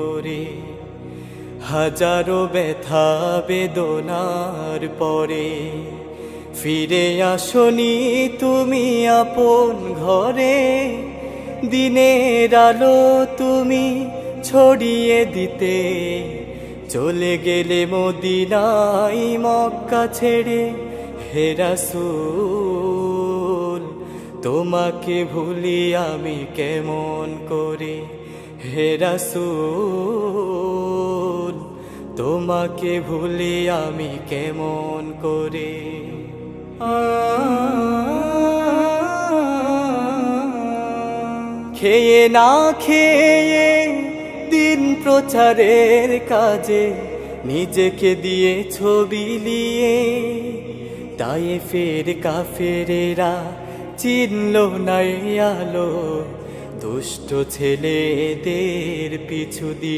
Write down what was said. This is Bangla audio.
করে হাজারো ব্যথা বেদনার পরে ফিরে আসনি তুমি আপন ঘরে। দিনের আলো তুমি ছড়িয়ে দিতে চলে গেলে মদিনায় মক্কা ছেড়ে। হে রাসূল তোমাকে ভুলি আমি কেমন করে। হে রাসূল তোমাকে ভুলি আমি কেমন করে। খেয়ে না খেয়ে দিন প্রচারের কাজে নিজেকে দিয়ে ছবি লিয়ে তায়েফের কাফেরেরা চিনল না এই আলো। দুষ্ট ছেলেদের পিছু দিয়ে